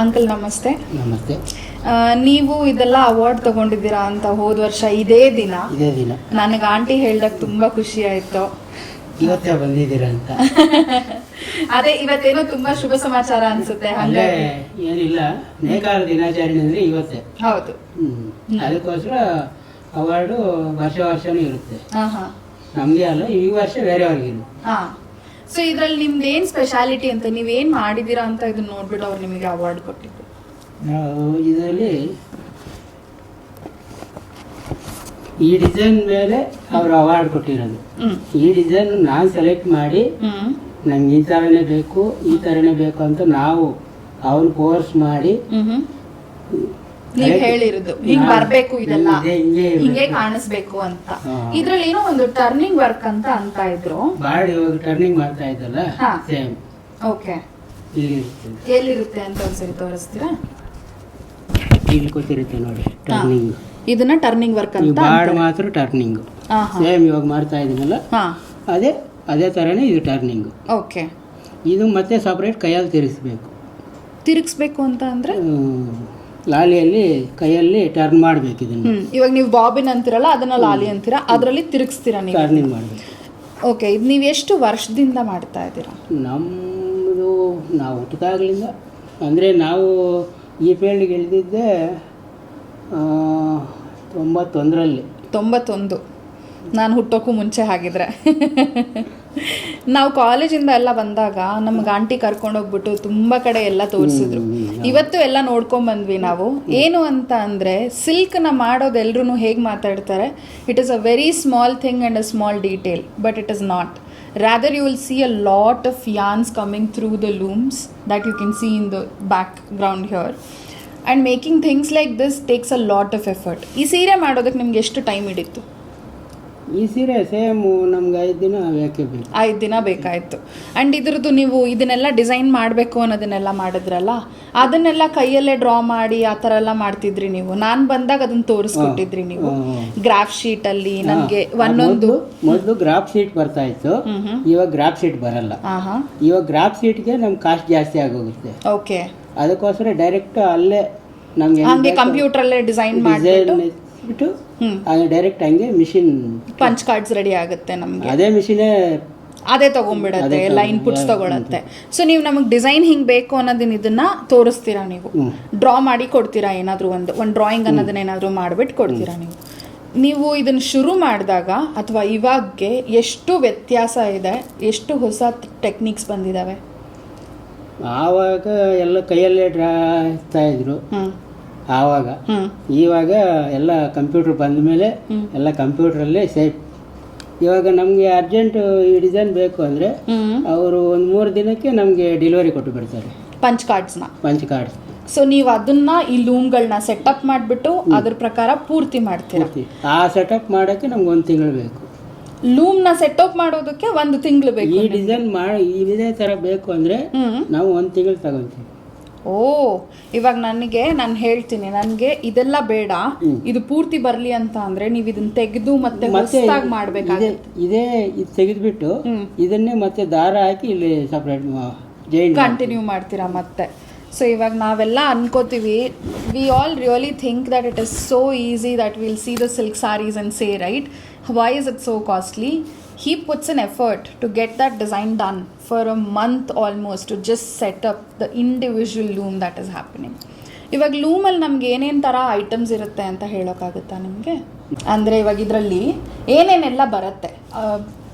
Uncle ನಮಸ್ತೆ. ನಮಸ್ತೆ. ನೀವು ಇದೆಲ್ಲ ಅವಾರ್ಡ್ ತಗೊಂಡಿದ್ದೀರಾ ಅಂತ ಹೋದ ವರ್ಷ ಇದೇ ದಿನ ನನಗೆ ಆಂಟಿ ಹೇಳ್ದಾಗ ತುಂಬಾ ಖುಷಿ ಆಯ್ತು. ಇವತ್ತೇ ಬಂದಿದ್ದೀರಾ ಅಂತ. ಅದೇ ಇವತ್ತೇನೋ ತುಂಬಾ ಶುಭ ಸಮಾಚಾರ ಅನ್ಸುತ್ತೆ. ಹಾಗಾಗಿ ಏನಿಲ್ಲ, ನೇಕಾರ ದಿನಾಚರಣೆ ಅಂದ್ರೆ ಇವತ್ತೇ. ಹೌದು. ಅದಕ್ಕೋಸ್ಕರ ಅವಾರ್ಡು ವರ್ಷನೂ ಇರುತ್ತೆ. ನಮ್ಗೆ ಅಲ್ಲ, ಈ ವರ್ಷ ಬೇರೆಯವ್ರಿಗೆ. ಸೊ ಇದ್ರಲ್ಲಿ ನಿಮ್ದು ಏನ್ ಸ್ಪೆಷಾಲಿಟಿ ಅಂತ, ನೀವೇನ್ ಮಾಡಿದೀರಾ ಅಂತ ಇದನ್ನ ನೋಡ್ಬಿಟ್ಟು ಅವ್ರು ನಿಮಗೆ ಅವಾರ್ಡ್ ಕೊಟ್ಟಿದ್ರು. ನಾವು ಇದರಲ್ಲಿ ಈ ಡಿಸೈನ್ ಮೇಲೆ ಅವರು ಅವಾರ್ಡ್ ಕೊಟ್ಟಿರೋದು. ಈ ಡಿಸೈನ್ ನಾನು ಸೆಲೆಕ್ಟ್ ಮಾಡಿ ನಂಗೆ ಈ ತರನೇ ಬೇಕು, ಈ ತರನೇ ಬೇಕು ಅಂತ ನಾವು ಅವ್ರು ಕೋರ್ಸ್ ಮಾಡಿ ನೀವ್ ಹೇಳಿರೋದು ಹಿಂಗ್ ಬರ್ಬೇಕು, ಇದೆಲ್ಲ ಹಿಂಗೆ ಕಾಣಿಸ್ಬೇಕು ಅಂತ. ಇದ್ರಲ್ಲಿ ಏನೋ ಒಂದು ಟರ್ನಿಂಗ್ ವರ್ಕ್ ಅಂತ ಇದ್ರು. ಬಾಡಿ ಇವಾಗ ಟರ್ನಿಂಗ್ ಮಾಡ್ತಾ ಇದ್ದಲ್ಲ, ಸೇಮ್. ಓಕೆ, ಎಲ್ಲಿರುತ್ತೆ ಅಂತ ಒಂದ್ಸರಿ ತೋರಿಸ್ತೀರಾ? ಇಲ್ಲಿ ಕೂತಿರುತ್ತೆ ನೋಡಿ, ಟರ್ನಿಂಗ್. ಇದನ್ನ ಟರ್ನಿಂಗ್ ವರ್ಕ್ ಅಂತ. ಬಾಡ್ ಮಾತ್ರ ಟರ್ನಿಂಗ್ ಸೇಮ್ ಇವಾಗ ಮಾಡ್ತಾ ಇದೀನಲ್ಲ, ಅದೇ ತರನೇ ಇದು ಟರ್ನಿಂಗ್. ಓಕೆ. ಇದು ಮತ್ತೆ ಸಪರೇಟ್ ಕೈಯಲ್ಲಿ ತಿರುಗಿಸ್ಬೇಕು ಅಂತ ಅಂದ್ರೆ ಲಾಲಿಯಲ್ಲಿ ಕೈಯಲ್ಲಿ ಟರ್ನ್ ಮಾಡ್ಬೇಕು ಇದನ್ನ. ಇವಾಗ ನೀವು ಬಾಬಿನ್ ಅಂತೀರಲ್ಲ, ಅದನ್ನ ಲಾಲಿ ಅಂತೀರಾ, ಅದರಲ್ಲಿ ತಿರುಗಿಸ್ತೀರಾ ನೀವು? ಟರ್ನಿಂಗ್ ಮಾಡ್ಬೇಕು. ಓಕೆ. ಇದು ನೀವು ಎಷ್ಟು ವರ್ಷದಿಂದ ಮಾಡ್ತಾ ಇದ್ದೀರಾ? ನಮ್ಮದು ನಾವು ಹುಟ್ಟಿದಾಗಲಿಂದ, ಅಂದರೆ ನಾವು ಈ ಫೀಲ್ಡ್ಗೆ ಇಳಿದಿದ್ದೆ 91ರಲ್ಲಿ. 91. ನಾನು ಹುಟ್ಟೋಕ್ಕೂ ಮುಂಚೆ ಹಾಗಿದ್ರೆ. ನಾವು ಕಾಲೇಜಿಂದ ಎಲ್ಲ ಬಂದಾಗ ನಮ್ಗೆ ಆಂಟಿ ಕರ್ಕೊಂಡೋಗ್ಬಿಟ್ಟು ತುಂಬ ಕಡೆ ಎಲ್ಲ ತೋರಿಸಿದ್ರು. ಇವತ್ತು ಎಲ್ಲ ನೋಡ್ಕೊಂಡ್ ಬಂದ್ವಿ ನಾವು. ಏನು ಅಂತ ಅಂದರೆ, ಸಿಲ್ಕ್ನ ಮಾಡೋದು ಎಲ್ರೂ ಹೇಗೆ ಮಾತಾಡ್ತಾರೆ, it is a very small thing and a small detail, but it is not. Rather, you will see a lot of yarns coming through the looms that you can see in the background here. And making things like this takes a lot of effort. ಈ ಸೀರೆ ಮಾಡೋದಕ್ಕೆ ನಿಮ್ಗೆ ಎಷ್ಟು time ಹಿಡಿತು? ಈ ಸೀರೆ same ನಮ್ಗೆ 5 ದಿನ ಬೇಕೇ ಬೇಕು. 5 ದಿನ ಬೇಕಾಯಿತು. ಆ್ಯಂಡ್ ಇದ್ರದ್ದು ನೀವು ಇದನ್ನೆಲ್ಲ ಡಿಸೈನ್ ಮಾಡಬೇಕು ಅನ್ನೋದನ್ನೆಲ್ಲ ಮಾಡಿದ್ರಲ್ಲ, ಅದನ್ನೆಲ್ಲ ಕೈಯಲ್ಲೇ ಡ್ರಾ ಮಾಡಿ ಆ ಥರ ಎಲ್ಲ ಮಾಡ್ತಿದ್ರಿ ನೀವು. ನಾನು ಬಂದಾಗ ಅದನ್ನು ತೋರಿಸ್ಕೊಟ್ಟಿದ್ರಿ ನೀವು ಗ್ರಾಫ್ ಶೀಟಲ್ಲಿ ನನಗೆ ಒಂದೊಂದು. ಮೊದಲು ಗ್ರಾಫ್ ಶೀಟ್ ಬರ್ತಾ ಇತ್ತು, ಇವಾಗ ಗ್ರಾಫ್ ಶೀಟ್ ಬರಲ್ಲ. ಇವಾಗ ಗ್ರಾಫ್ ಶೀಟ್ಗೆ ನಮ್ಗೆ ಕಾಸ್ಟ್ ಜಾಸ್ತಿ ಆಗೋಗುತ್ತೆ. ಓಕೆ. ಅದಕ್ಕೋಸ್ಕರ ಡೈರೆಕ್ಟ್ ಅಲ್ಲೇ ನಮ್ಗೆ ಹಂಗೆ ಕಂಪ್ಯೂಟರಲ್ಲೇ ಡಿಸೈನ್ ಮಾಡಿಬಿಟ್ಟು ಡೈರೆಕ್ಟ್ ಹಂಗೆ ಮಿಷಿನ್ ಪಂಚ್ ಕಾರ್ಡ್ಸ್ ರೆಡಿ ಆಗುತ್ತೆ ನಮಗೆ. ಅದೇ ಮಿಷಿನೇ ಅದೇ ತಗೊಂಡ್ಬಿಡತ್ತೆ, ಎಲ್ಲ ಇನ್ಪುಟ್ಸ್ ತಗೊಳತ್ತೆ. ಸೊ ನೀವು ನಮಗೆ ಡಿಸೈನ್ ಹಿಂಗೆ ಬೇಕು ಅನ್ನೋದನ್ನ ಇದನ್ನ ತೋರಿಸ್ತೀರಾ, ನೀವು ಡ್ರಾ ಮಾಡಿ ಕೊಡ್ತೀರಾ, ಏನಾದರೂ ಒಂದು ಡ್ರಾಯಿಂಗ್ ಅನ್ನೋದನ್ನ ಏನಾದರೂ ಮಾಡಿಬಿಟ್ಟು ಕೊಡ್ತೀರಾ ನೀವು ಇದನ್ನು ಶುರು ಮಾಡಿದಾಗ ಅಥವಾ ಇವಾಗ್ಗೆ ಎಷ್ಟು ವ್ಯತ್ಯಾಸ ಇದೆ, ಎಷ್ಟು ಹೊಸ ಟೆಕ್ನಿಕ್ಸ್ ಬಂದಿದ್ದಾವೆ? ಆವಾಗ ಎಲ್ಲ ಕೈಯಲ್ಲೇ ಡ್ರಾ ಇರ್ತಾ ಇದ್ರು ಆವಾಗ. ಇವಾಗ ಎಲ್ಲ ಕಂಪ್ಯೂಟರ್ ಬಂದ ಮೇಲೆ ಎಲ್ಲ ಕಂಪ್ಯೂಟ್ರಲ್ಲೇ ಸೇಫ್. ಇವಾಗ ನಮಗೆ ಅರ್ಜೆಂಟ್ ಈ ಡಿಸೈನ್ ಬೇಕು ಅಂದರೆ ಅವರು ಒಂದು 3 ದಿನಕ್ಕೆ ನಮಗೆ ಡೆಲಿವರಿ ಕೊಟ್ಟು ಬಿಡ್ತಾರೆ ಪಂಚ್ ಕಾರ್ಡ್ಸ್. ಸೊ ನೀವು ಅದನ್ನ ಈ ಲೂಮ್ಗಳನ್ನ ಸೆಟಪ್ ಮಾಡಿಬಿಟ್ಟು ಅದ್ರ ಪ್ರಕಾರ ಪೂರ್ತಿ ಮಾಡ್ತೀರಾ? ಆ ಸೆಟಪ್ ಮಾಡೋಕ್ಕೆ ನಮ್ಗೆ 1 ತಿಂಗಳು ಬೇಕು. ಲೂಮ್ನ ಸೆಟಪ್ ಮಾಡೋದಕ್ಕೆ 1 ತಿಂಗಳು ಬೇಕು. ಈ ಡಿಸೈನ್ ಇದೇ ಥರ ಬೇಕು ಅಂದರೆ ನಾವು 1 ತಿಂಗಳು ತಗೊತೀವಿ. ಓ, ಇವಾಗ ನಾನು ಹೇಳ್ತೀನಿ, ನನಗೆ ಇದೆಲ್ಲ ಬೇಡ, ಇದು ಪೂರ್ತಿ ಬರಲಿ ಅಂತ ಅಂದ್ರೆ ನೀವು ಇದನ್ನ ತೆಗೆದು ಮತ್ತೆ ಹೊಸದಾಗಿ ಮಾಡಬೇಕಾಗುತ್ತೆ. ಇದು ತೆಗೆದ್ಬಿಟ್ಟು ಇದನ್ನೇ ಮತ್ತೆ ದಾರ ಹಾಕಿ ಇಲ್ಲಿ ಸಪ್ರೇಟ್ ಕಂಟಿನ್ಯೂ ಮಾಡ್ತೀರಾ ಮತ್ತೆ. ಸೊ ಇವಾಗ ನಾವೆಲ್ಲ ಅನ್ಕೋತೀವಿ, we all really think that it is so easy that will see the silk saris and say right, why is it so costly? He puts an effort to get that design done for a month almost to just set up the individual loom that is happening. ಇವಾಗ ಲೂಮಲ್ಲಿ ನಮ್ಗೆ ಏನೇನು ಥರ items ಇರುತ್ತೆ ಅಂತ ಹೇಳೋಕ್ಕಾಗುತ್ತಾ ನಿಮಗೆ? ಅಂದರೆ ಇವಾಗ ಇದರಲ್ಲಿ ಏನೇನೆಲ್ಲ ಬರುತ್ತೆ.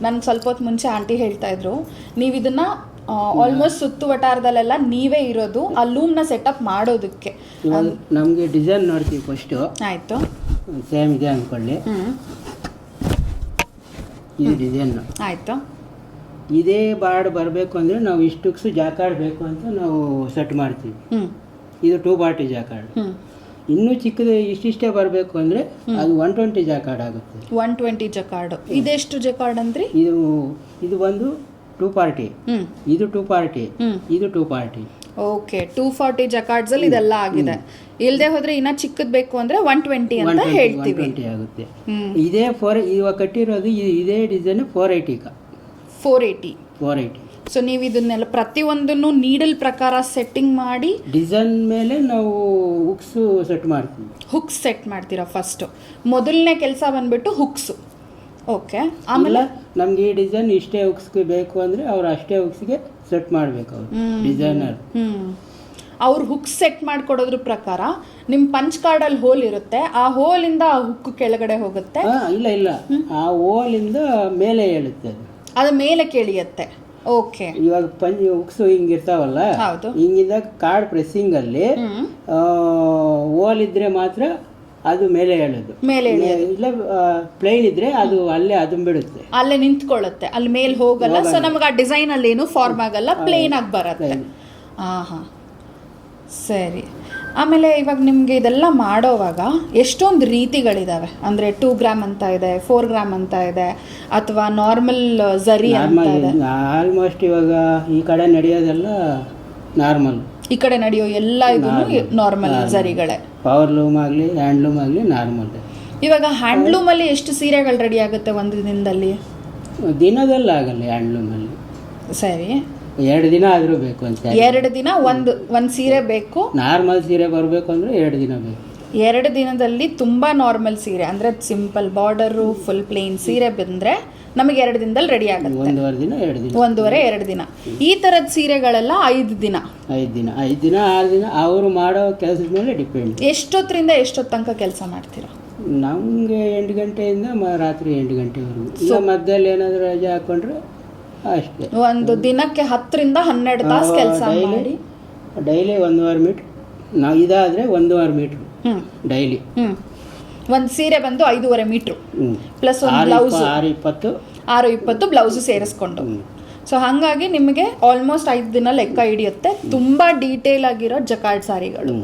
ನನಗೆ ಸ್ವಲ್ಪ ಹೊತ್ತು ಮುಂಚೆ ಆಂಟಿ ಹೇಳ್ತಾ ಇದ್ರು, ನೀವು ಇದನ್ನು ಆಲ್ಮೋಸ್ಟ್ ಸುತ್ತು ವಟಾರದಲ್ಲೆಲ್ಲ ನೀವೇ ಇರೋದು ಆ ಲೂಮ್ನ ಸೆಟಪ್ ಮಾಡೋದಕ್ಕೆ. ನಮಗೆ ಡಿಸೈನ್ ನೋಡ್ತೀವಿ ಫಸ್ಟು. ಆಯಿತು, ಸೇಮ್ ಇದೆ ಅಂದ್ಕೊಳ್ಳಿ. ಇದು ಡಿಸೈನ್ ಆಯಿತು. ಇದೇ ಬಾರ್ಡ್ ಬರಬೇಕು ಅಂದರೆ ನಾವು ಇಷ್ಟುಕ್ಸು ಜಾಕಾರ್ಡ್ ಬೇಕು ಅಂತ ನಾವು ಸೆಟ್ ಮಾಡ್ತೀವಿ. ಇದು 2 ಪಾರ್ಟಿ ಜಾಕಾರ್ಡ್. ಇನ್ನೂ ಚಿಕ್ಕದು ಇಷ್ಟಿಷ್ಟೇ ಬರಬೇಕು ಅಂದರೆ ಅದು 120 ಜಾಕಾರ್ಡ್ ಆಗುತ್ತೆ. 120 ಜಕಾರ್ಡ್. ಇದೆಷ್ಟು ಜಕಾರ್ಡ್ ಅಂದ್ರಿ? ಇದು ಬಂದು 2 ಪಾರ್ಟಿ, ಇದು 2 ಪಾರ್ಟಿ, ಇದು 2 ಪಾರ್ಟಿ. ಓಕೆ, 240 ಜಕಾರ್ಡ್ಸ್ ಅಲ್ಲಿ ಇದೆಲ್ಲ ಆಗಿದೆ. ಇಲ್ಲದೆ ಹೋದ್ರೆ ಇನ್ನ ಚಿಕ್ಕದ್ ಬೇಕು ಅಂದ್ರೆ 120 ಅಂತ ಹೇಳ್ತೀವಿ. 120 ಆಗುತ್ತೆ. ಇದೇ ಇವಾಗ ಕಟ್ಟಿರೋದು ಇದೇ ಡಿಸೈನ್ 480. 480. ಸೊ ನೀವು ಇದನ್ನೆಲ್ಲ ಪ್ರತಿಯೊಂದನ್ನು ನೀಡಲ್ ಪ್ರಕಾರ ಸೆಟ್ಟಿಂಗ್ ಮಾಡಿ ಡಿಸೈನ್ ಮೇಲೆ ನಾವು ಹುಕ್ಸು ಸೆಟ್ ಮಾಡ್ತೀವಿ. ಹುಕ್ಸ್ ಸೆಟ್ ಮಾಡ್ತೀರಾ ಫಸ್ಟು. ಮೊದಲನೇ ಕೆಲಸ ಬಂದ್ಬಿಟ್ಟು ಹುಕ್ಸು. ಓಕೆ, ಆಮೇಲೆ ನಮ್ಗೆ ಈ ಡಿಸೈನ್ ಇಷ್ಟೇ ಹುಕ್ಸ್ಗೆ ಬೇಕು ಅಂದರೆ ಅವ್ರು ಅಷ್ಟೇ ಹುಕ್ಸ್ಗೆ ಸೆಟ್ ಮಾಡಬೇಕು ಅವರು ಡಿಸೈನರ್. ಅವ್ರು ಹುಕ್ ಸೆಟ್ ಮಾಡಿಕೊಡೋದ್ರ ಪ್ರಕಾರ ನಿಮ್ಮ ಪಂಚ್ ಕಾರ್ಡಲ್ಲಿ ಹೋಲ್ ಇರುತ್ತೆ, ಆ ಹೋಲಿಂದ ಆ ಹುಕ್ ಕೆಳಗಡೆ ಹೋಗುತ್ತೆ. ಇಲ್ಲ ಆ ಹೋಲಿಂದ ಮೇಲೆ ಹೇಳುತ್ತೆ ಅದು ಮೇಲೆ ಕೇಳಿಯತ್ತೆ. ಓಕೆ, ಇವಾಗ ಪಂಚ್ ಹುಕ್ಸು ಹಿಂಗಿರ್ತಾವಲ್ಲ, ಹೌದು, ಹಿಂಗಿದ್ದ ಕಾರ್ಡ್ ಪ್ರೆಸ್ಸಿಂಗ್ ಅಲ್ಲಿ ಹೋಲ್ ಇದ್ರೆ ಮಾತ್ರ ಅದು ಮೇಲೆ ಹೇಳೋದು, ಮೇಲೆ ಇಲ್ಲ ಪ್ಲೇನ್ ಇದ್ರೆ ಅದು ಅಲ್ಲೇ ಅದು ಬಿಡುತ್ತೆ, ಅಲ್ಲೇ ನಿಂತ್ಕೊಳ್ಳುತ್ತೆ, ಅಲ್ಲಿ ಮೇಲೆ ಹೋಗಲ್ಲ. ಸೊ ನಮಗೆ ಆ ಡಿಸೈನ್ ಅಲ್ಲಿ ಏನು ಫಾರ್ಮ್ ಆಗಲ್ಲ, ಪ್ಲೇನ್ ಆಗಿ ಬರುತ್ತೆ. ಹಾಂ, ಸರಿ. ಆಮೇಲೆ ಇವಾಗ ನಿಮಗೆ ಇದೆಲ್ಲ ಮಾಡೋವಾಗ ಎಷ್ಟೊಂದು ರೀತಿಗಳಿದಾವೆ. ಅಂದರೆ 2 ಗ್ರಾಮ್ ಅಂತ ಇದೆ, 4 ಗ್ರಾಮ್ ಅಂತ ಇದೆ, ಅಥವಾ ನಾರ್ಮಲ್ ಝರಿ ಅಂತ ಇದೆ. ಆಲ್ಮೋಸ್ಟ್ ಇವಾಗ ಈ ಕಡೆ ನಡೆಯೋದೆಲ್ಲ ನಾರ್ಮಲ್, ಈ ಕಡೆ ನಡೆಯೋ ಎಲ್ಲ ಇದನ್ನು ನಾರ್ಮಲ್ ಝರಿಗಳೇ. ಪವರ್ ಲೂಮ್ ಆಗಲಿ ಹ್ಯಾಂಡ್ಲೂಮ್ ಆಗಲಿ ನಾರ್ಮಲ್. ಇವಾಗ ಹ್ಯಾಂಡ್ಲೂಮಲ್ಲಿ ಎಷ್ಟು ಸೀರೆಗಳು ರೆಡಿ ಆಗುತ್ತೆ ಒಂದು ದಿನದಲ್ಲಿ? ದಿನದಲ್ಲಿ ಆಗಲ್ಲ ಹ್ಯಾಂಡ್ಲೂಮಲ್ಲಿ. ಸರಿ, 2 ದಿನ ಆದರೂ ಬೇಕು ಅಂತ. 2 ದಿನ ಒಂದು ಸೀರೆ ಬೇಕು. ನಾರ್ಮಲ್ ಸೀರೆ ಬರಬೇಕು ಅಂದರೆ 2 ದಿನ ಬೇಕು. 2 ದಿನದಲ್ಲಿ ತುಂಬ ನಾರ್ಮಲ್ ಸೀರೆ ಅಂದರೆ ಸಿಂಪಲ್ ಬಾರ್ಡರು ಫುಲ್ ಪ್ಲೇನ್ ಸೀರೆ ಬಂದರೆ ನಮಗೆ 2 ದಿನದಲ್ಲಿ ರೆಡಿ ಆಗುತ್ತೆ. 1.5 ದಿನ 2 ದಿನ, 1.5-2 ದಿನ. ಈ ಥರದ ಸೀರೆಗಳೆಲ್ಲ 5 ದಿನ 6 ದಿನ ಅವರು ಮಾಡೋ ಕೆಲಸದ ಮೇಲೆ ಡಿಪೆಂಡ್. ಎಷ್ಟೊತ್ತರಿಂದ ಎಷ್ಟೊತ್ತು ತನಕ ಕೆಲಸ ಮಾಡ್ತೀರಾ? ನಮಗೆ 8 ಗಂಟೆಯಿಂದ ರಾತ್ರಿ 8 ಗಂಟೆವರೆಗೂ. ಈಗ ಮಧ್ಯದಲ್ಲಿ ಏನಾದರೂ ರಜೆ ಹಾಕೊಂಡ್ರೆ ಅಷ್ಟೇ. ಒಂದು ದಿನಕ್ಕೆ 10ರಿಂದ 12 ತಾಸು ಕೆಲಸ ಮಾಡಿ ಡೈಲಿ 1.5 ಮೀಟ್ರ್. ನಾವು ಇದಾದರೆ 1.5 ಮೀಟ್ರ್ ಡೈಲಿ. ಒಂದು ಸೀರೆ ಬಂದು 5.5 ಮೀಟ್ರು ಪ್ಲಸ್ ಒಂದು ಬ್ಲೌಸ್ 6.20 ಬ್ಲೌಸು ಸೇರಿಸ್ಕೊಂಡು. ಸೊ ಹಾಗಾಗಿ ನಿಮಗೆ ಆಲ್ಮೋಸ್ಟ್ 5 ದಿನ ಲೆಕ್ಕ ಹಿಡಿಯುತ್ತೆ. ತುಂಬ ಡೀಟೇಲ್ ಆಗಿರೋ ಜಕಾರ್ಡ್ ಸ್ಯಾರಿಗಳು.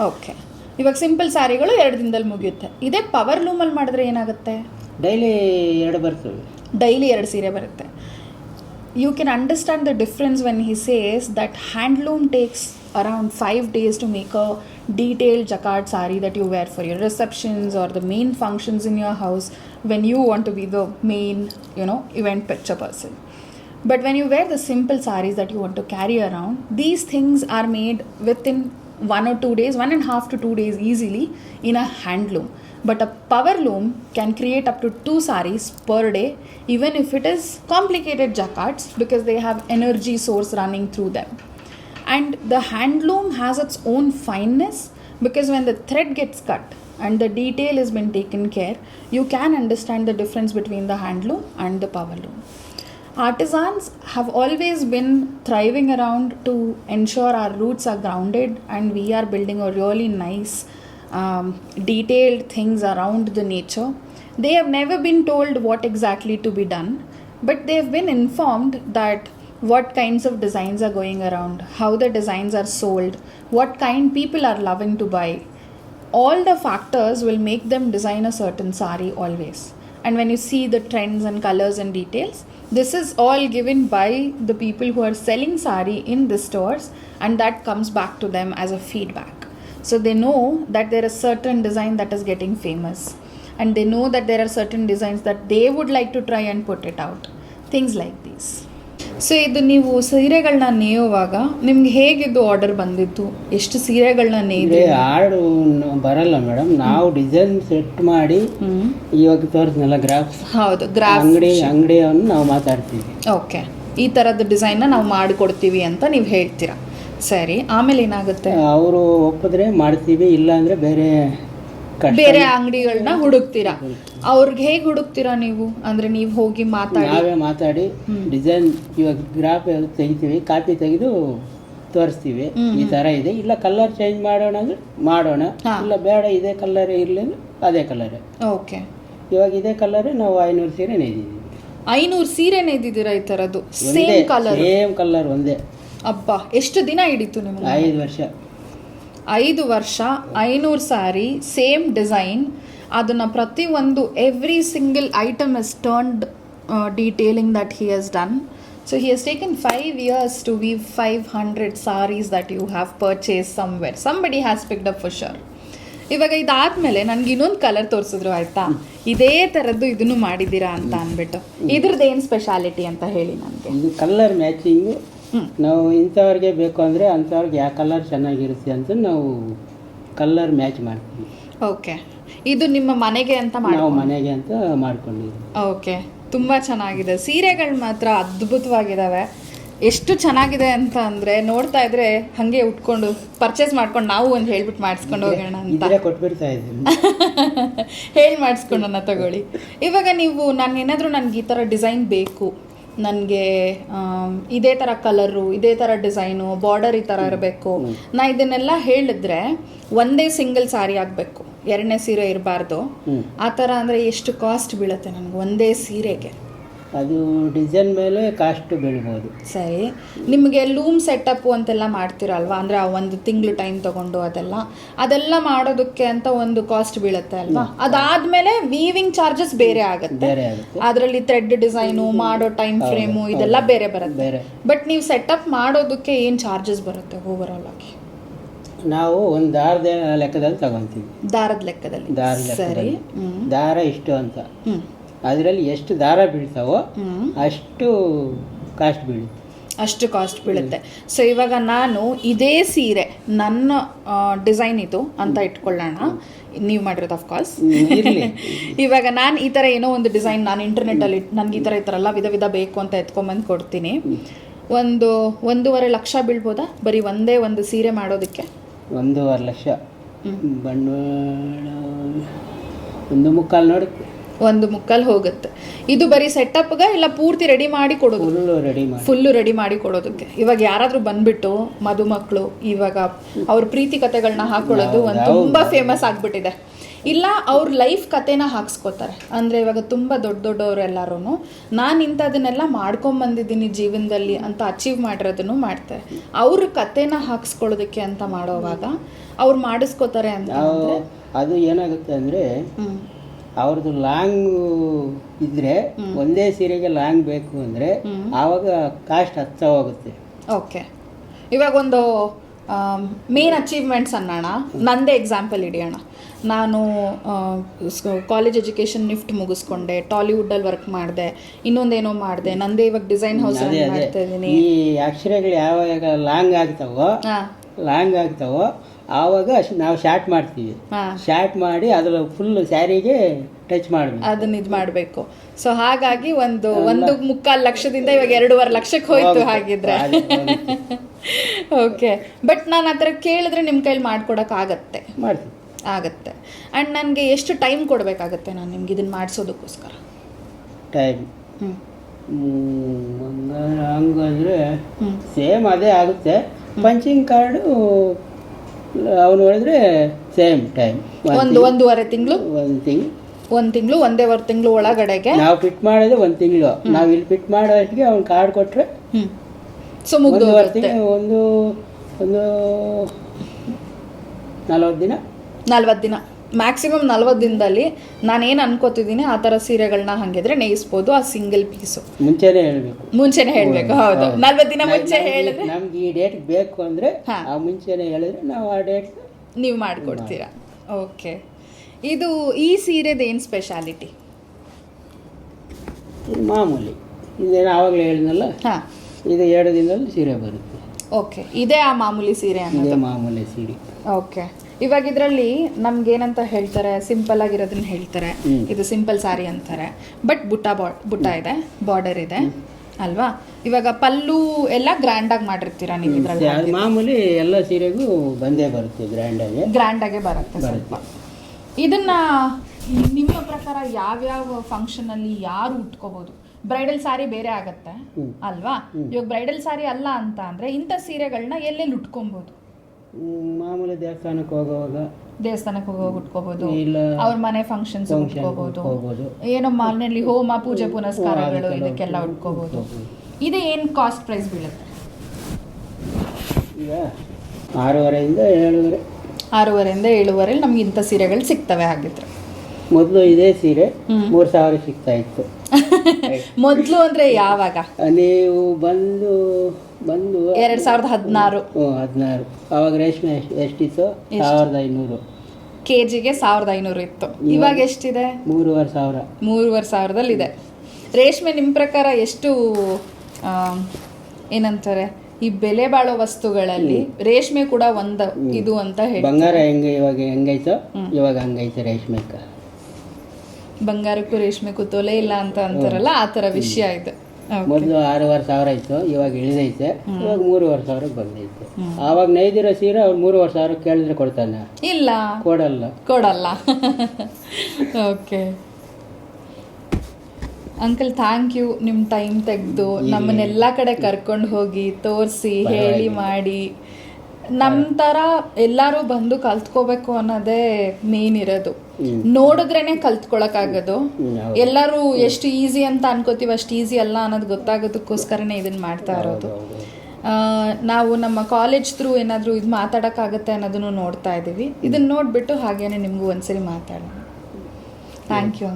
ಓಕೆ, ಇವಾಗ ಸಿಂಪಲ್ ಸ್ಯಾರಿಗಳು 2 ದಿನದಲ್ಲಿ ಮುಗಿಯುತ್ತೆ. ಇದೇ ಪವರ್ ಲೂಮಲ್ಲಿ ಮಾಡಿದ್ರೆ ಏನಾಗುತ್ತೆ? ಡೈಲಿ 2 ಬರ್ತವೆ, ಡೈಲಿ 2 ಸೀರೆ ಬರುತ್ತೆ. You can understand the difference when he says that handloom takes around 5 days to make a detailed jacquard sari that you wear for your receptions or the main functions in your house when you want to be the main, event picture person. But when you wear the simple saris that you want to carry around, these things are made within 1 or 2 days, 1.5 to 2 days easily in a handloom. But a power loom can create up to 2 saris per day, even if it is complicated jacquards, because they have energy source running through them. And the handloom has its own fineness, because when the thread gets cut and the detail has been taken care, you can understand the difference between the handloom and the power loom. Artisans have always been thriving around to ensure our roots are grounded and we are building a really nice detailed things around the nature. They have never been told what exactly to be done, but they have been informed that what kinds of designs are going around, how the designs are sold, what kind people are loving to buy. All the factors will make them design a certain sari always. And when you see the trends and colors and details, this is all given by the people who are selling sari in the stores, and that comes back to them as a feedback. So they know that there is certain design that is getting famous, and they know that there are certain designs that they would like to try and put it out. Things like these. So ಇದು ನೀವು ಸೀರೆಗಳನ್ನ ನೇಯುವಾಗ ನಿಮ್ಗೆ ಹೇಗಿದ್ದು order ಬಂದಿತ್ತು? ಎಷ್ಟು ಸೀರೆಗಳನ್ನ ನೇಯ್ದು? ಆರ್ಡು ಬರಲ್ಲ madam, ನಾವು design set ಮಾಡಿ ಇವಾಗ ತೋರಿಸ್ನಲ್ಲ ಗ್ರಾಫ್ಸ್. ಹೌದು, ಗ್ರಾಫ್ ಅಂಗಡಿಯನ್ನು ನಾವು ಮಾತಾಡ್ತೀವಿ. ಓಕೆ, ಈ ಥರದ ಡಿಸೈನ್ನ ನಾವು ಮಾಡಿಕೊಡ್ತೀವಿ ಅಂತ ನೀವು ಹೇಳ್ತೀರಾ. ಸರಿ, ಆಮೇಲೆ ಏನಾಗುತ್ತೆ? ಅವರು ಒಪ್ಪಿದ್ರೆ ಮಾಡ್ತೀವಿ, ಇಲ್ಲ ಅಂದರೆ ಬೇರೆ ಅಂಗಡಿಗಳನ್ನ ಹುಡುಕ್ತೀರಾ. ಅವ್ರಿಗೆ ಹೇಗೆ ಹುಡುಕ್ತೀರಾ ನೀವು? ಅಂದರೆ ನೀವು ಹೋಗಿ ನಾವೇ ಮಾತಾಡಿ ಡಿಸೈನ್ ಇವಾಗ ಗ್ರಾಫ್ ತೆಗಿತೀವಿ, ಕಾಪಿ ತೆಗೆದು ತೋರಿಸ್ತೀವಿ, ಈ ಥರ ಇದೆ, ಇಲ್ಲ ಕಲರ್ ಚೇಂಜ್ ಮಾಡೋಣ ಅಂದರೆ ಮಾಡೋಣ, ಇಲ್ಲ ಬೇಡ ಇದೇ ಕಲರ್ ಇರಲಿ ಅಂದ್ರೆ ಅದೇ ಕಲರೇ. ಓಕೆ, ಇವಾಗ ಇದೇ ಕಲರೇ ನಾವು 500 ಸೀರೆ ನೇಯ್ದಿದ್ದೀವಿ. 500 ಸೀರೆ ನೇಯ್ದಿದ್ದೀರಾ ಈ ಥರದ್ದು? ಸೇಮ್ ಕಲರ್ ಒಂದೇ. ಅಬ್ಬಾ, ಎಷ್ಟು ದಿನ ಹಿಡಿತು ನಿಮಗೆ? 5 ವರ್ಷ. 5 ವರ್ಷ 500 ಸ್ಯಾರಿ, ಸೇಮ್ ಡಿಸೈನ್. ಅದನ್ನು ಪ್ರತಿಯೊಂದು every single item is turned detailing that he has done. So he has taken 5 years to weave 500 saris that you have purchased somewhere. Somebody has picked up for sure. ಇವಾಗ ಇದಾದ್ಮೇಲೆ ನನ್ಗೆ ಇನ್ನೊಂದು colour ತೋರಿಸಿದ್ರು ಆಯ್ತಾ, ಇದೇ ಥರದ್ದು ಇದನ್ನು ಮಾಡಿದ್ದೀರಾ ಅಂತ ಅಂದ್ಬಿಟ್ಟು, ಇದ್ರದ್ದು ಏನು ಸ್ಪೆಷಾಲಿಟಿ ಅಂತ ಹೇಳಿ ನನಗೆ. ಇದು ಕಲರ್ ಮ್ಯಾಚಿಂಗು. ನಾವು ಇಂಥವ್ರಿಗೆ ಬೇಕು ಅಂದರೆ ಅಂಥವ್ರಿಗೆ ಯಾವ ಕಲರ್ ಚೆನ್ನಾಗಿರುತ್ತೆ ಅಂತ ನಾವು ಕಲರ್ ಮ್ಯಾಚ್ ಮಾಡ್ತೀವಿ. ಓಕೆ, ಇದು ನಿಮ್ಮ ಮನೆಗೆ ಅಂತ ನಾವು ಮನೆಗೆ ಅಂತ ಮಾಡ್ಕೊಂಡಿದ್ದೀವಿ. ಓಕೆ, ತುಂಬ ಚೆನ್ನಾಗಿದೆ. ಸೀರೆಗಳು ಮಾತ್ರ ಅದ್ಭುತವಾಗಿದ್ದಾವೆ. ಎಷ್ಟು ಚೆನ್ನಾಗಿದೆ ಅಂತ ಅಂದರೆ ನೋಡ್ತಾ ಇದ್ರೆ ಹಾಗೆ ಉಟ್ಕೊಂಡು ಪರ್ಚೇಸ್ ಮಾಡ್ಕೊಂಡು ನಾವು ಒಂದು ಹೇಳ್ಬಿಟ್ಟು ಮಾಡಿಸ್ಕೊಂಡು ಹೋಗೋಣ ಅಂತ ಕೊಟ್ಬಿಡ್ತಾ ಇದ್ದೀನಿ. ಹೇಳಿ ಮಾಡಿಸ್ಕೊಂಡನ್ನ ತಗೊಳ್ಳಿ. ಇವಾಗ ನೀವು ಏನಾದರೂ ನನಗೆ ಈ ಥರ ಡಿಸೈನ್ ಬೇಕು, ನನಗೆ ಇದೇ ಥರ ಕಲರು, ಇದೇ ಥರ ಡಿಸೈನು, ಬಾರ್ಡರ್ ಈ ಥರ ಇರಬೇಕು, ನಾ ಇದನ್ನೆಲ್ಲ ಹೇಳಿದ್ರೆ ಒಂದೇ ಸಿಂಗಲ್ ಸಾರಿ ಆಗಬೇಕು, ಎರಡನೇ ಸೀರೆ ಇರಬಾರ್ದು ಆ ಥರ ಅಂದರೆ ಎಷ್ಟು ಕಾಸ್ಟ್ ಬೀಳುತ್ತೆ ನನಗೆ ಒಂದೇ ಸೀರೆಗೆ? ಅದು ಡಿಸೈನ್ ಮೇಲೆ ಕಾಸ್ಟ್ ಬೀಳ್ಬೋದು. ಸರಿ, ನಿಮಗೆ ಲೂಮ್ ಸೆಟಪ್ಪು ಅಂತೆಲ್ಲ ಮಾಡ್ತೀರಲ್ವಾ, ಅಂದರೆ ಒಂದು ತಿಂಗಳು ಟೈಮ್ ತೊಗೊಂಡು ಅದೆಲ್ಲ ಮಾಡೋದಕ್ಕೆ ಅಂತ ಒಂದು ಕಾಸ್ಟ್ ಬೀಳುತ್ತೆ ಅಲ್ವಾ? ಅದಾದಮೇಲೆ ವೀವಿಂಗ್ ಚಾರ್ಜಸ್ ಬೇರೆ ಆಗುತ್ತೆ, ಅದರಲ್ಲಿ ಥ್ರೆಡ್ ಡಿಸೈನು ಮಾಡೋ ಟೈಮ್ ಫ್ರೇಮು ಇದೆಲ್ಲ ಬೇರೆ ಬರುತ್ತೆ. ಬಟ್ ನೀವು ಸೆಟಪ್ ಮಾಡೋದಕ್ಕೆ ಏನು ಚಾರ್ಜಸ್ ಬರುತ್ತೆ ಓವರಾಲ್ ಆಗಿ? ನಾವು ಒಂದು ದಾರದ ಲೆಕ್ಕದಲ್ಲಿ ತಗೊತೀವಿ. ದಾರದ ಲೆಕ್ಕದಲ್ಲಿ? ಸರಿ, ದಾರ ಇಷ್ಟು ಅಂತ, ಅದರಲ್ಲಿ ಎಷ್ಟು ದಾರ ಬೀಳ್ತಾವೋ ಅಷ್ಟು ಕಾಸ್ಟ್ ಬೀಳುತ್ತೆ. ಅಷ್ಟು ಕಾಸ್ಟ್ ಬೀಳುತ್ತೆ. ಸೊ ಇವಾಗ ನಾನು ಇದೇ ಸೀರೆ ನನ್ನ ಡಿಸೈನ್ ಇದು ಅಂತ ಇಟ್ಕೊಳ್ಳೋಣ, ನೀವು ಮಾಡಿರೋದು ಆಫ್ಕೋರ್ಸ್. ಇವಾಗ ನಾನು ಈ ಥರ ಏನೋ ಒಂದು ಡಿಸೈನ್ ನಾನು ಇಂಟರ್ನೆಟ್ಟಲ್ಲಿ ನನಗೆ ಈ ಥರ ಎಲ್ಲ ವಿಧ ವಿಧ ಬೇಕು ಅಂತ ಎತ್ಕೊಂಬಂದು ಕೊಡ್ತೀನಿ. 1.5 ಲಕ್ಷ ಬೀಳ್ಬೋದಾ ಬರೀ ಒಂದೇ ಒಂದು ಸೀರೆ ಮಾಡೋದಕ್ಕೆ? 1.5 ಲಕ್ಷ ಬಂಡವಾಳ 1.25 ನೋಡಿ, 1.25 ಹೋಗುತ್ತೆ. ಇದು ಬರೀ ಸೆಟಪ್ಗೆ ಇಲ್ಲ ಪೂರ್ತಿ ರೆಡಿ ಮಾಡಿ ಕೊಡೋದು? ಫುಲ್ಲು ರೆಡಿ ಮಾಡಿ ಕೊಡೋದಕ್ಕೆ. ಇವಾಗ ಯಾರಾದರೂ ಬಂದ್ಬಿಟ್ಟು ಮದುಮಕ್ಕಳು ಇವಾಗ ಅವ್ರ ಪ್ರೀತಿ ಕಥೆಗಳನ್ನ ಹಾಕೊಳ್ಳೋದು ಒಂದು ತುಂಬ ಫೇಮಸ್ ಆಗಿಬಿಟ್ಟಿದೆ. ಇಲ್ಲ ಅವ್ರ ಲೈಫ್ ಕಥೆನ ಹಾಕ್ಸ್ಕೊತಾರೆ. ಅಂದರೆ ಇವಾಗ ತುಂಬ ದೊಡ್ಡವರು ಎಲ್ಲರೂ ನಾನು ಇಂಥದನ್ನೆಲ್ಲ ಮಾಡ್ಕೊಂಬಂದಿದ್ದೀನಿ ಜೀವನದಲ್ಲಿ ಅಂತ ಅಚೀವ್ ಮಾಡಿರೋದನ್ನು ಮಾಡ್ತಾರೆ. ಅವ್ರ ಕಥೆನ ಹಾಕ್ಸ್ಕೊಳ್ಳೋದಕ್ಕೆ ಅಂತ ಮಾಡೋವಾಗ ಅವ್ರು ಮಾಡಿಸ್ಕೋತಾರೆ ಅಂತ. ಅದು ಏನಾಗುತ್ತೆ ಅಂದರೆ ಅವ್ರದ್ದು ಲಾಂಗ್ ಇದ್ರೆ ಒಂದೇ ಸೀರೆಗೆ ಲಾಂಗ್ ಬೇಕು ಅಂದರೆ ಆವಾಗ ಕಾಸ್ಟ್ ಹತ್ತಾ ಹೋಗುತ್ತೆ. ಓಕೆ, ಇವಾಗ ಒಂದು ಮೇನ್ ಅಚೀವ್ಮೆಂಟ್ಸ್ ಅನ್ನೋಣ, ನಂದೇ ಎಕ್ಸಾಂಪಲ್ ಹಿಡಿಯೋಣ. ನಾನು ಕಾಲೇಜ್ ಎಜುಕೇಷನ್ ನಿಫ್ಟ್ ಮುಗಿಸ್ಕೊಂಡೆ, ಟಾಲಿವುಡ್ಡಲ್ಲಿ ವರ್ಕ್ ಮಾಡಿದೆ, ಇನ್ನೊಂದೇನೋ ಮಾಡಿದೆ, ನಂದೇ ಇವಾಗ ಡಿಸೈನ್ ಹೌಸ್ ಮಾಡ್ತಾ ಇದ್ದೀನಿ. ಈ ಅಕ್ಷರಗಳು ಯಾವಾಗ ಲಾಂಗ್ ಆಗ್ತಾವೋ ಆವಾಗ ನಾವು ಶಾರ್ಟ್ ಮಾಡ್ತೀವಿ. ಶಾರ್ಟ್ ಮಾಡಿ ಅದ್ರ ಫುಲ್ ಸ್ಯಾರಿಗೆ ಟಚ್ ಮಾಡಬೇಕು, ಅದನ್ನ ಇದು ಮಾಡಬೇಕು. ಸೊ ಹಾಗಾಗಿ 1.25 ಲಕ್ಷದಿಂದ ಇವಾಗ 2.5 ಲಕ್ಷಕ್ಕೆ ಹೋಯ್ತು ಹಾಗಿದ್ರೆ. ಓಕೆ, ಬಟ್ ನಾನು ಆ ಥರ ಕೇಳಿದ್ರೆ ನಿಮ್ಮ ಕೈಲಿ ಮಾಡ್ಕೊಡೋಕ್ಕಾಗತ್ತೆ? ಆಗತ್ತೆ. ಆ್ಯಂಡ್ ನನಗೆ ಎಷ್ಟು ಟೈಮ್ ಕೊಡಬೇಕಾಗತ್ತೆ ನಾನು ನಿಮ್ಗೆ ಇದನ್ನು ಮಾಡಿಸೋದಕ್ಕೋಸ್ಕರ? ಟೈಮ್ ಹಂಗಂದರೆ ಸೇಮ್ ಅದೇ ಆಗುತ್ತೆ. ಪಂಚಿಂಗ್ ಕಾರ್ಡು ಅವನು ಹೇಳಿದ್ರೆ ಸೇಮ್ ಟೈಮ್ 1.5 ತಿಂಗಳು, 1 ತಿಂಗಳು 1.5 ತಿಂಗಳು ಒಳಗಡೆಗೆ ನಾವು ಫಿಟ್ ಮಾಡೋದು 1 ತಿಂಗಳು. ನಾವು ಇಲ್ಲಿ ಫಿಟ್ ಮಾಡೋಷ್ಟಿಗೆ ಅವ್ನು ಕಾರ್ಡ್ ಕೊಟ್ಟರೆ ಸೊ ಮುಗಿದು ಒಂದು 40 ದಿನ ಮ್ಯಾಕ್ಸಿಮಮ್ 40 ದಿನದಲ್ಲಿ ನಾನೇನು ಅನ್ಕೋತಿದ್ದೀನಿ ಆ ಥರ ಸೀರೆಗಳನ್ನ ಹಂಗಿದ್ರೆ ನೇಯಿಸ್ಬೋದು. ಆ ಸಿಂಗಲ್ ಪೀಸು ಮುಂಚೆನೇ ಹೇಳಬೇಕು. ಹೌದು, 40 ದಿನ ಮುಂಚೆ ಹೇಳಿದ್ರೆ ನಮ್ಗೆ ಈ ಡೇಟ್ ಬೇಕು ಅಂದರೆ ಮುಂಚೆನೇ ಹೇಳಿದ್ರೆ ನಾವು ಆ ಡೇಟ್ ನೀವು ಮಾಡಿಕೊಡ್ತೀರಾ. ಓಕೆ, ಇದು ಈ ಸೀರೆದು ಏನು ಸ್ಪೆಷಾಲಿಟಿ? ಮಾಮೂಲಿ ಇದೇನು ಆವಾಗಲೇ ಹೇಳಿದ್ನಲ್ಲ, ಇದು 2 ದಿನದಲ್ಲಿ ಸೀರೆ ಬರುತ್ತೆ. ಓಕೆ, ಇದೇ ಆ ಮಾಮೂಲಿ ಸೀರೆ ಅನ್ನೋದು? ಮಾಮೂಲಿ ಸೀರೆ. ಓಕೆ, ಇವಾಗ ಇದರಲ್ಲಿ ನಮ್ಗೇನಂತ ಹೇಳ್ತಾರೆ, ಸಿಂಪಲ್ ಆಗಿರೋದನ್ನ ಹೇಳ್ತಾರೆ, ಇದು ಸಿಂಪಲ್ ಸ್ಯಾರಿ ಅಂತಾರೆ. ಬಟ್ ಬುಟ್ಟ ಇದೆ, ಬಾರ್ಡರ್ ಇದೆ ಅಲ್ವಾ? ಇವಾಗ ಪಲ್ಲು ಎಲ್ಲ ಗ್ರ್ಯಾಂಡಾಗಿ ಮಾಡಿರ್ತೀರಾ ನೀವು ಇದರಲ್ಲಿ? ಮಾಮೂಲಿ ಎಲ್ಲ ಸೀರೆಗೂ ಬಂದೇ ಬರುತ್ತೆ, ಗ್ರ್ಯಾಂಡಾಗೆ ಬರುತ್ತೆ ಸ್ವಲ್ಪ. ಇದನ್ನ ನಿಮ್ಮ ಪ್ರಕಾರ ಯಾವ್ಯಾವ ಫಂಕ್ಷನಲ್ಲಿ ಯಾರು ಉಟ್ಕೋಬಹುದು? ಬ್ರೈಡಲ್ ಸ್ಯಾರಿ ಬೇರೆ ಆಗತ್ತೆ ಅಲ್ವಾ? ಇವಾಗ ಬ್ರೈಡಲ್ ಸ್ಯಾರಿ ಅಲ್ಲ ಅಂತ ಅಂದ್ರೆ ಇಂಥ ಸೀರೆಗಳನ್ನ ಎಲ್ಲೆಲ್ಲಿ ಉಟ್ಕೊಬಹುದು? ಮಾಮೂಲಿ ದೇವಸ್ಥಾನಕ್ಕೆ ಹೋಗುವಾಗ ಉಟ್ಕೋಬಹುದು, ಅವ್ರ ಮನೆ ಫಂಕ್ಷನ್ಸ್ ಉಟ್ಕೋಬಹುದು, ಏನೋ ಮನೆಯಲ್ಲಿ ಹೋಮ ಪೂಜೆ ಪುನಸ್ಕಾರಗಳು ಇದಕ್ಕೆಲ್ಲ ಉಟ್ಕೋಬಹುದು. ಇದು ಏನು ಕಾಸ್ಟ್ ಪ್ರೈಸ್ ಬೀಳುತ್ತೆ? ಈಗ 6.5 ಇಂದ 7.5 ನಮ್ಗೆ ಇಂಥ ಸೀರೆಗಳು ಸಿಗ್ತವೆ. ಹಾಗಿದ್ರೆ ಮೊದಲು ಇದೇ ಸೀರೆ 3,000 ಸಿಗ್ತಾ ಇತ್ತು. ಮೊದಲು ಅಂದ್ರೆ ಯಾವಾಗ? ನೀವು ಬಂದು 2016 ಅವಾಗ ರೇಷ್ಮೆ ಎಷ್ಟಿತ್ತು? 1,500. KGಗೆ 1500 ಇತ್ತು. ಇವಾಗ ಎಷ್ಟಿದೆ? 3,500. 3,500 ರೇಷ್ಮೆ ನಿಮ್ಮ ಪ್ರಕಾರ ಎಷ್ಟು ಏನಂತಾರೆ ಈ ಬೆಲೆ ಬಾಳೋ ವಸ್ತುಗಳಲ್ಲಿ ರೇಷ್ಮೆ ಕೂಡ ಒಂದು ಇದು ಅಂತ ಹೇಳಿ. ಬಂಗಾರ ಇವಾಗ ಹೆಂಗೈತೋ ಇವಾಗ ಹಂಗೈತೆ ರೇಷ್ಮೆಕ. ಬಂಗಾರಕ್ಕೂ ರೇಷ್ಮೆಗೂ ತೊಲೆ ಇಲ್ಲ ಅಂತ ಅಂತಾರಲ್ಲ, ಆ ಥರ ವಿಷಯ ಇದು. ಮೊದಲು 6,500 ಇತ್ತು, ಇವಾಗ ಇಳಿದೈತೆ. ಇವಾಗ 3,500 ಬಂದೈತೆ. ಆವಾಗ ನೈದಿರೋ ಸೀರೆ ಅವ್ರು 3,500 ಕೇಳಿದ್ರೆ ಕೊಡ್ತಾನೆ? ಇಲ್ಲ, ಕೊಡಲ್ಲ. Okay uncle, thank you. ನಿಮ್ಮ ಟೈಮ್ ತೆಗೆದು ನಮ್ಮನ್ನೆಲ್ಲ ಕಡೆ ಕರ್ಕೊಂಡು ಹೋಗಿ ತೋರಿಸಿ ಹೇಳಿ ಮಾಡಿ, ನಮ್ಮ ಥರ ಎಲ್ಲರೂ ಬಂದು ಕಲ್ತ್ಕೋಬೇಕು ಅನ್ನೋದೇ ಮೇನ್ ಇರೋದು. ನೋಡಿದ್ರೇನೆ ಕಲ್ತ್ಕೊಳಕ್ಕಾಗೋದು. ಎಲ್ಲರೂ ಎಷ್ಟು ಈಸಿ ಅಂತ ಅನ್ಕೋತೀವಿ ಅಷ್ಟು ಈಸಿ ಅಲ್ಲ ಅನ್ನೋದು ಗೊತ್ತಾಗೋದಕ್ಕೋಸ್ಕರನೇ ಇದನ್ನ ಮಾಡ್ತಾ ಇರೋದು. ನಾವು ನಮ್ಮ ಕಾಲೇಜ್ ಥ್ರೂ ಏನಾದರೂ ಇದು ಮಾತಾಡೋಕ್ಕಾಗತ್ತೆ ಅನ್ನೋದನ್ನು ನೋಡ್ತಾ ಇದ್ದೀವಿ. ಇದನ್ನ ನೋಡಿಬಿಟ್ಟು ಹಾಗೇನೆ ನಿಮಗೂ ಒಂದ್ಸರಿ ಮಾತಾಡೋಣ. Thank you.